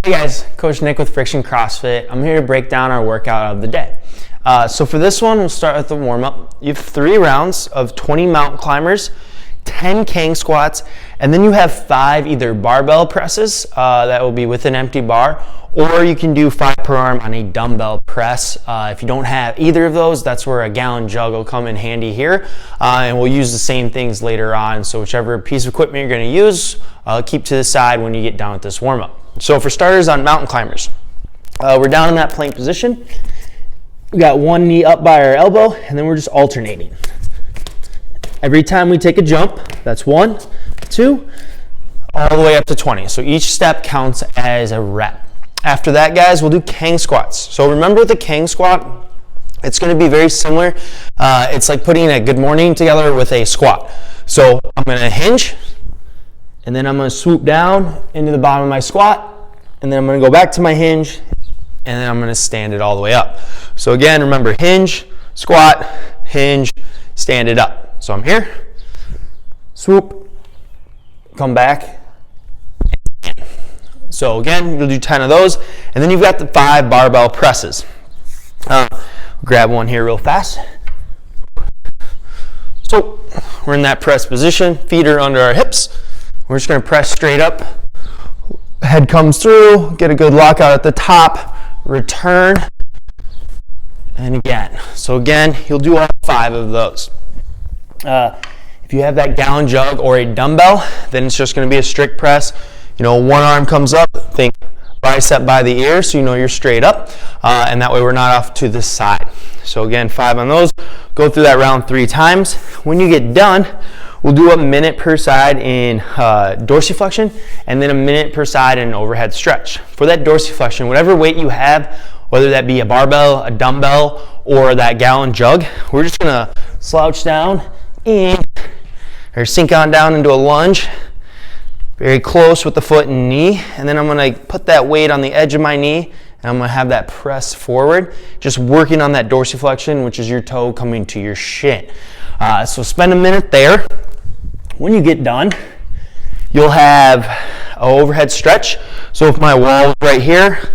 Hey guys, Coach Nick with Friction CrossFit. I'm here to break down our workout of the day. So for this one, we'll start with the warm-up. You have 3 rounds of 20 mountain climbers, 10 Kang squats, and then you have 5 either barbell presses that will be with an empty bar, or you can do 5 per arm on a dumbbell press. If you don't have either of those, that's where a gallon jug will come in handy here, and we'll use the same things later on. So whichever piece of equipment you're going to use, keep to the side when you get done with this warm-up. So for starters on mountain climbers, we're down in that plank position. We got one knee up by our elbow, and then we're just alternating. Every time we take a jump, that's 1, 2, all the way up to 20. So each step counts as a rep. After that, guys, we'll do Kang squats. So remember with the Kang squat, it's going to be very similar. It's like putting a good morning together with a squat. So I'm going to hinge, and then I'm going to swoop down into the bottom of my squat, and then I'm going to go back to my hinge, and then I'm going to stand it all the way up. So again, remember, hinge, squat, hinge, stand it up. So I'm here, swoop, come back. So again, you'll do 10 of those, and then you've got the 5 barbell presses. Grab one here real fast. So we're in that press position, feet are under our hips. We're just going to press straight up. Head comes through, get a good lockout at the top, return, and again. So again, you'll do all 5 of those. If you have that gallon jug or a dumbbell, then it's just going to be a strict press. You know, one arm comes up, think bicep by the ear, so you know you're straight up, and that way we're not off to the side. So again, 5 on those. Go through that round 3 times. When you get done, we'll do a minute per side in dorsiflexion, and then a minute per side in overhead stretch. For that dorsiflexion, whatever weight you have, whether that be a barbell, a dumbbell, or that gallon jug, we're just gonna slouch down in, or sink on down into a lunge, very close with the foot and knee, and then I'm gonna put that weight on the edge of my knee, and I'm gonna have that press forward, just working on that dorsiflexion, which is your toe coming to your shin. So spend a minute there. When you get done, you'll have an overhead stretch. So if my wall was right here,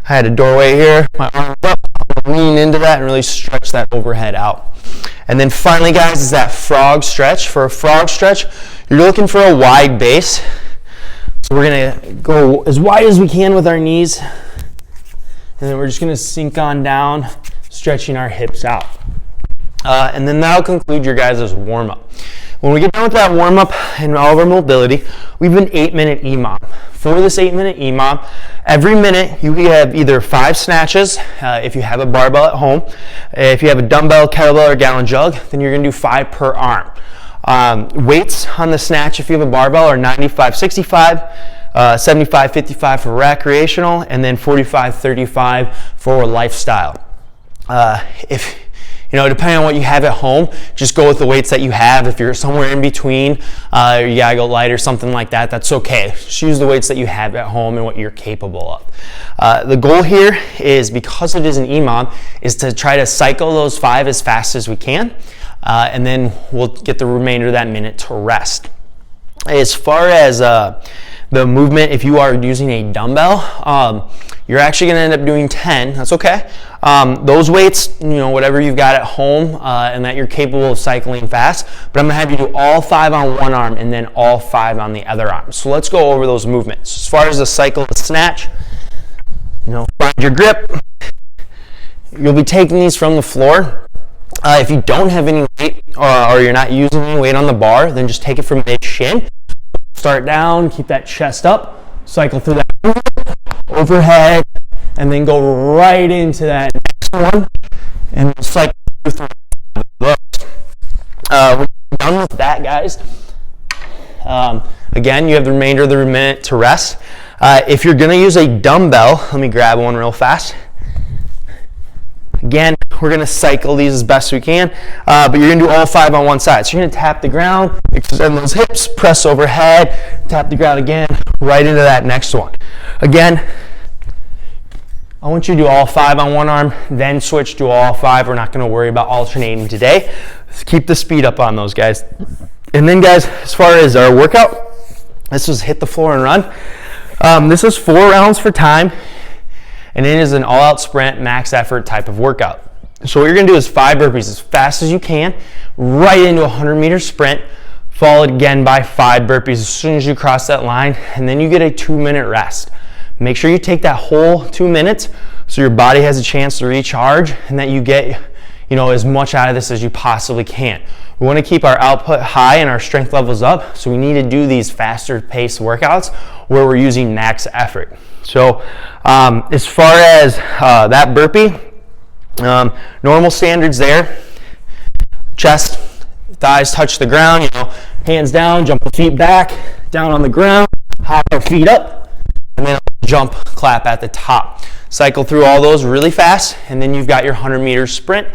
I had a doorway here, my arm up, lean into that and really stretch that overhead out. And then finally, guys, is that frog stretch. For a frog stretch, you're looking for a wide base. So we're gonna go as wide as we can with our knees, and then we're just gonna sink on down, stretching our hips out. And then that'll conclude your guys' warm-up. When we get done with that warm-up and all of our mobility, we have an 8-minute EMOM. For this 8-minute EMOM, every minute you have either 5 snatches, if you have a barbell at home. If you have a dumbbell, kettlebell, or gallon jug, then you're gonna do 5 per arm. Weights on the snatch, if you have a barbell, are 95-65, 75-55 for recreational, and then 45-35 for lifestyle. You know, depending on what you have at home, just go with the weights that you have. If you're somewhere in between, you gotta go light or something like that, that's okay. Just use the weights that you have at home and what you're capable of. The goal here is, because it is an EMOM, is to try to cycle those 5 as fast as we can, and then we'll get the remainder of that minute to rest. As far as the movement, if you are using a dumbbell, you're actually going to end up doing 10. That's okay. Those weights, you know, whatever you've got at home and that you're capable of cycling fast, but I'm going to have you do all 5 on one arm and then all 5 on the other arm. So let's go over those movements. As far as the cycle, the snatch, you know, find your grip. You'll be taking these from the floor. If you don't have any weight or you're not using any weight on the bar, then just take it from mid-shin. Start down, keep that chest up, cycle through that overhead, and then go right into that next one, and cycle through those. When you're done with that, guys, again, you have the remainder of the minute to rest. If you're going to use a dumbbell, let me grab one real fast. Again, we're going to cycle these as best we can, but you're going to do all 5 on one side. So you're going to tap the ground, extend those hips, press overhead, tap the ground again, right into that next one. Again, I want you to do all 5 on one arm, then switch to all 5. We're not going to worry about alternating today. Let's keep the speed up on those, guys. And then, guys, as far as our workout, this was hit the floor and run. This is 4 rounds for time, and it is an all-out sprint, max effort type of workout. So what you're gonna do is 5 burpees as fast as you can, right into a 100-meter sprint, followed again by 5 burpees as soon as you cross that line, and then you get a 2-minute rest. Make sure you take that whole 2 minutes so your body has a chance to recharge and that you get, as much out of this as you possibly can. We want to keep our output high and our strength levels up, so we need to do these faster paced workouts where we're using max effort. So as far as that burpee, normal standards there, chest, thighs touch the ground, hands down, jump the feet back, down on the ground, hop our feet up, and then jump, clap at the top. Cycle through all those really fast, and then you've got your 100-meter sprint.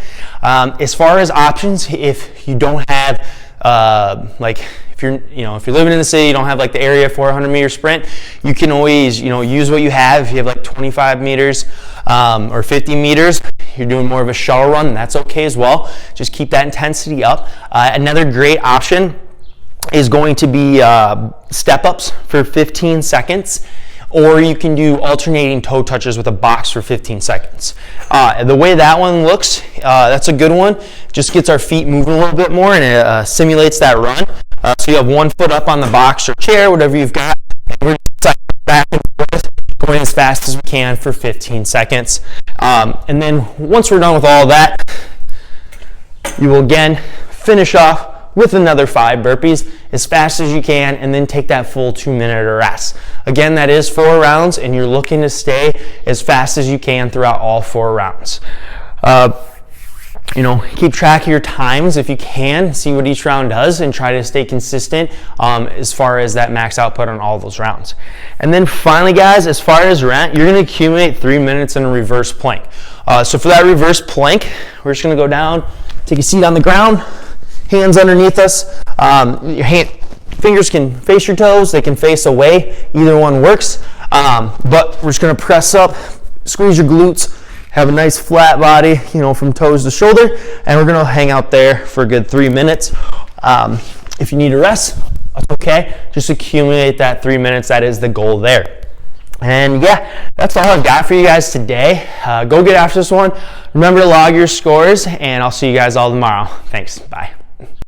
As far as options, if you don't have, if you're living in the city, you don't have like the area for a 100-meter sprint, you can always, use what you have. If you have like 25 meters or 50 meters, you're doing more of a shuttle run, that's okay as well. Just keep that intensity up. Another great option is going to be step-ups for 15 seconds. Or you can do alternating toe touches with a box for 15 seconds. The way that one looks, that's a good one. Just gets our feet moving a little bit more, and it simulates that run. So you have one foot up on the box or chair, whatever you've got, and we're back and forth, going as fast as we can for 15 seconds. And then once we're done with all that, you will again finish off with another 5 burpees as fast as you can, and then take that full 2-minute rest. Again, that is 4 rounds, and you're looking to stay as fast as you can throughout all 4 rounds. Keep track of your times if you can, see what each round does, and try to stay consistent as far as that max output on all those rounds. And then finally, guys, as far as rent, you're going to accumulate 3 minutes in a reverse plank. So for that reverse plank, we're just going to go down, take a seat on the ground, hands underneath us. Your fingers can face your toes, they can face away, either one works. But we're just gonna press up, squeeze your glutes, have a nice flat body, from toes to shoulder, and we're gonna hang out there for a good 3 minutes. If you need a rest, that's okay. Just accumulate that 3 minutes, that is the goal there. And yeah, that's all I've got for you guys today. Go get after this one. Remember to log your scores, and I'll see you guys all tomorrow. Thanks, bye.